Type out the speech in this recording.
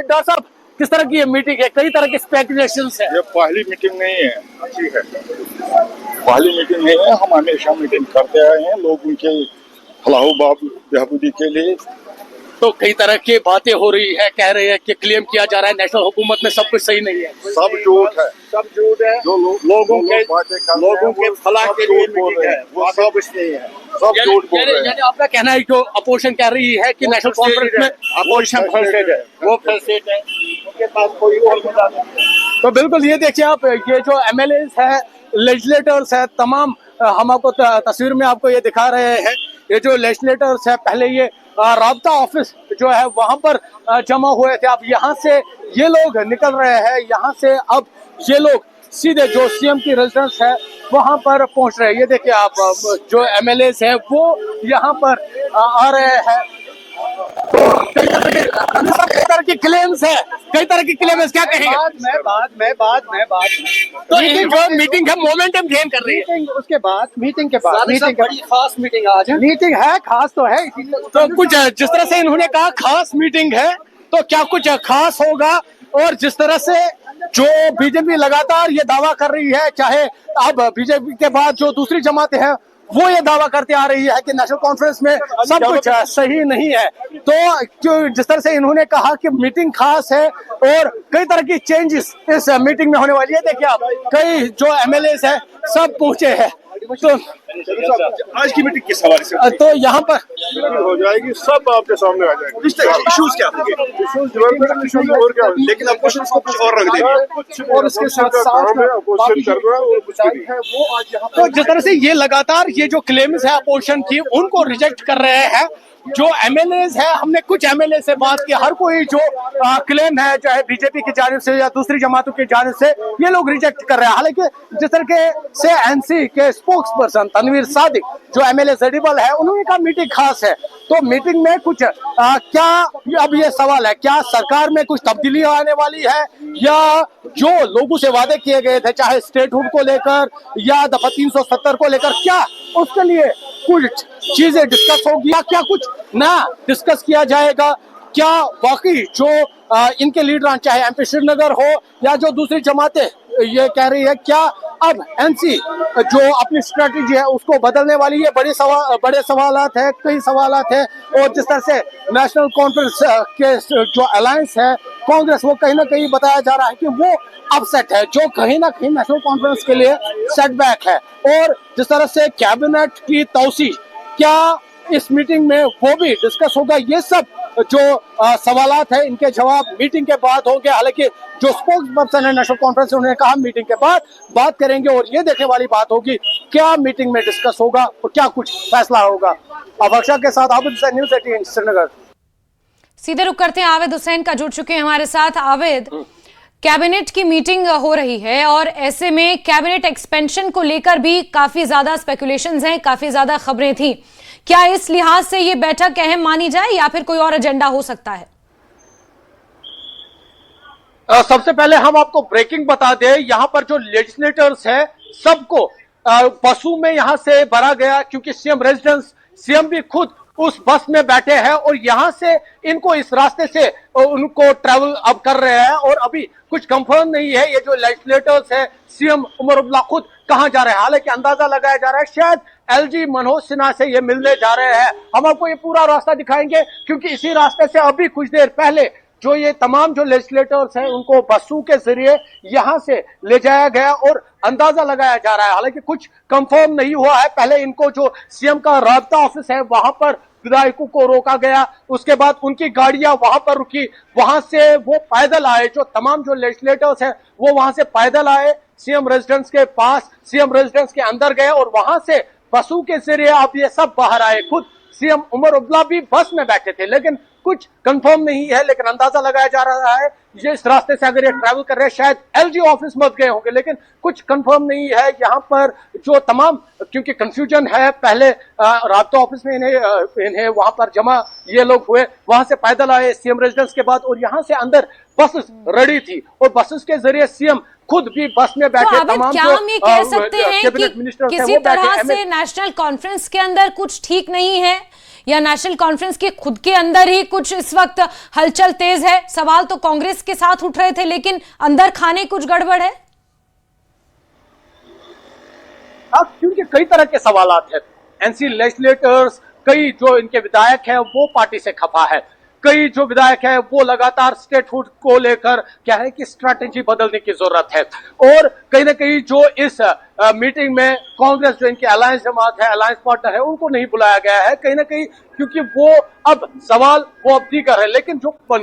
Doctor साहब, किस तरह की ये मीटिंग है? कई तरह के स्पेकुलेशन है। ये पहली मीटिंग नहीं है, ठीक है, पहली मीटिंग नहीं है। हम हमेशा मीटिंग करते आए हैं लोग उनके फलाह बहबूदी के लिए। तो कई तरह की बातें हो रही है, कह रहे हैं कि क्लेम किया जा रहा है नेशनल हुकूमत में सब कुछ सही नहीं है। सब झूठ है, सब झूठ है। जो लोगों के फलाह के लिए मीटिंग है, वो सब कुछ नहीं है, सब झूठ बोल रहे हैं। यानी आपका कहना है जो अपोजिशन कह रही है कि नेशनल कॉन्फ्रेंस में अपोजिशन फंसेड है, वो फंसेड है, उनके पास कोई और मुद्दा नहीं है। तो बिल्कुल ये देखिए आप, ये जो एमएलए है, लेजिस्लेटर्स है, तमाम हम आपको तस्वीर में आपको ये दिखा रहे हैं। ये जो लेजिस्लेटर्स है, पहले ये राब्ता ऑफिस जो है वहां पर जमा हुए थे। अब यहाँ से ये लोग निकल रहे हैं, यहाँ से अब ये लोग सीधे जो सीएम की रेजिडेंस है वहां पर पहुंच रहे हैं। ये देखिए आप, जो एमएलए है वो यहाँ पर आ रहे हैं। कई तरह की क्लेम्स है, कई तरह की क्लेम्स, क्या कहेंगे? मैं तो ये जो मीटिंग है मोमेंटम गेन कर रही है। मीटिंग उसके बाद मीटिंग के बाद बड़ी खास मीटिंग आज है। मीटिंग है, खास तो है, इसीलिए तो कुछ जिस तरह से इन्होंने कहा खास मीटिंग है, तो क्या कुछ खास होगा? और जिस तरह से जो बीजेपी लगातार ये दावा कर रही है, चाहे अब बीजेपी के बाद जो दूसरी जमातें हैं वो ये दावा करते आ रही है कि नेशनल कॉन्फ्रेंस में सब कुछ सही नहीं है, तो जिस तरह से इन्होंने कहा कि मीटिंग खास है और कई तरह की चेंजेस इस मीटिंग में होने वाली है। देखिए आप, कई जो एमएलए है सब पहुंचे हैं। तो आज की मीटिंग किस हवाले से तो यहाँ पर हो जाएगी, सब आपके सामने आ जाएगी। इश्यूज क्या होंगे, और क्या, लेकिन अपोजिशन को कुछ और रख देंगे, कुछ और इसके साथ अपोजिशन कर रहा है और कुछ नहीं है वो आज यहाँ तो जिस तरह से ये लगातार ये जो क्लेम्स है अपोजिशन की उनको रिजेक्ट कर रहे हैं। जो एमएलए है, हमने कुछ एमएलए से बात की, हर कोई जो क्लेम है चाहे बीजेपी की जानिब से या दूसरी जमातों की जानिब से, ये लोग रिजेक्ट कर रहे हैं। हालांकि जिस तरह से एनसी के स्पोक्स पर्सन तनवीर सादिक जो एमएलए सेडिबल है, उन्होंने कहा मीटिंग खास है। तो मीटिंग में कुछ क्या, अब ये सवाल है, क्या सरकार में कुछ तब्दीली आने वाली है या जो लोगों से वादे किए गए थे चाहे स्टेटहुड को लेकर या दफा 370 को लेकर, क्या उसके लिए कुछ चीजें डिस्कस होगी या क्या कुछ नया डिस्कस किया जाएगा? क्या वाकई जो इनके लीडर चाहे एमपी श्रीनगर हो या जो दूसरी जमातें ये कह रही है, क्या अब एनसी जो अपनी स्ट्रेटजी है उसको बदलने वाली है? बड़े सवालात है, कई सवालात है। और जिस तरह से नेशनल कॉन्फ्रेंस के जो अलायंस है कांग्रेस, वो कहीं ना कहीं बताया जा रहा है कि वो अपसेट है, जो कहीं ना कहीं नेशनल कॉन्फ्रेंस के लिए सेटबैक है। और जिस तरह से कैबिनेट की तौसी, क्या इस मीटिंग में वो भी डिस्कस होगा? ये सब जो सवालात है इनके जवाब मीटिंग के बाद होंगे। हालांकि जो स्पोक्स पर्सन है नेशनल कॉन्फ्रेंस, उन्होंने कहा मीटिंग के बाद बात करेंगे और ये देखने वाली बात होगी क्या मीटिंग में डिस्कस होगा और क्या कुछ फैसला होगा। अब अक्षय के साथ आबिद हुसैन, न्यूज़ 18 श्रीनगर। सीधे रुक करते हैं, आबिद हुसैन का जुड़ चुके हैं हमारे साथ। आबिद, कैबिनेट की मीटिंग हो रही है और ऐसे में कैबिनेट एक्सपेंशन को लेकर भी काफी ज्यादा स्पेकुलेशंस हैं, काफी ज्यादा खबरें थी। क्या इस लिहाज से ये बैठक अहम मानी जाए या फिर कोई और एजेंडा हो सकता है? सबसे पहले हम आपको ब्रेकिंग बता दें, यहाँ पर जो लेजिस्लेटर्स है सबको बसों में यहाँ से भरा गया, क्योंकि सीएम रेजिडेंस, सीएम भी खुद उस बस में बैठे हैं और यहाँ से इनको इस रास्ते से उनको ट्रैवल अब कर रहे हैं। और अभी कुछ कंफर्म नहीं है ये जो लेजिस्लेटर्स है, सीएम उमर अब्दुल्ला खुद कहां जा रहे हैं। हालांकि अंदाजा लगाया जा रहा है शायद एलजी मनोज सिन्हा से ये मिलने जा रहे हैं। हम आपको ये पूरा रास्ता दिखाएंगे क्योंकि इसी रास्ते से अभी कुछ देर पहले जो ये तमाम जो लेजिस्लेटर्स हैं उनको बसों के जरिए यहां से ले जाया गया और अंदाजा लगाया जा रहा है। हालांकि कुछ कंफर्म नहीं हुआ है। पहले इनको जो सीएम का राब्ता ऑफिस है वहां पर विधायकों को रोका गया, उसके बाद उनकी गाड़ियां वहां पर रुकी, वहां से वो पैदल आए, जो तमाम जो लेजिस्लेटर्स हैं वो वहां से पैदल आए सीएम रेजिडेंस के पास, सीएम रेजिडेंस के अंदर गए और वहां से बसों के जरिए अब ये सब बाहर आए। खुद सीएम उमर अब्दुल्ला भी बस में बैठे थे, लेकिन कुछ कंफर्म नहीं है, लेकिन अंदाजा लगाया जा रहा है ये इस रास्ते से अगर ये ट्रैवल कर रहे हैं शायद एलजी ऑफिस मत गए होंगे, लेकिन कुछ कंफर्म नहीं है। यहाँ पर जो तमाम, क्योंकि कंफ्यूजन है, पहले राब्ता ऑफिस में इन्हें वहां पर जमा ये लोग हुए, वहां से पैदल आए सीएम रेजिडेंस के बाद और यहाँ से अंदर बसेस रेडी थी और बसेस के जरिए सीएम खुद भी बस में तो बैठे आबिद, तमाम क्या जो हम ये कह सकते हैं कैबिनेट कि मिनिस्टर्स हैं, किसी वो बैठे तरह MLA से नेशनल कॉन्फ्रेंस के अंदर कुछ ठीक नहीं है, या नेशनल कॉन्फ्रेंस के खुद के अंदर ही कुछ इस वक्त हलचल तेज है? सवाल तो कांग्रेस के साथ उठ रहे थे, लेकिन अंदर खाने कुछ गड़बड़ है। अब क्योंकि कई तरह के सवालात हैं, एनसी लेजिस्लेटर्स, कई जो इनके विधायक हैं वो पार्टी से खफा है, कई जो विधायक हैं वो लगातार स्टेटहुड को लेकर क्या है कि स्ट्रैटेजी बदलने की जरूरत है, और कहीं ना कहीं जो इस मीटिंग में कांग्रेस जो इनके अलायंस जमात है, अलायंस पार्टनर है, उनको नहीं बुलाया गया है कहीं ना कहीं, क्योंकि वो अब सवाल वो अब दीगर है, लेकिन जो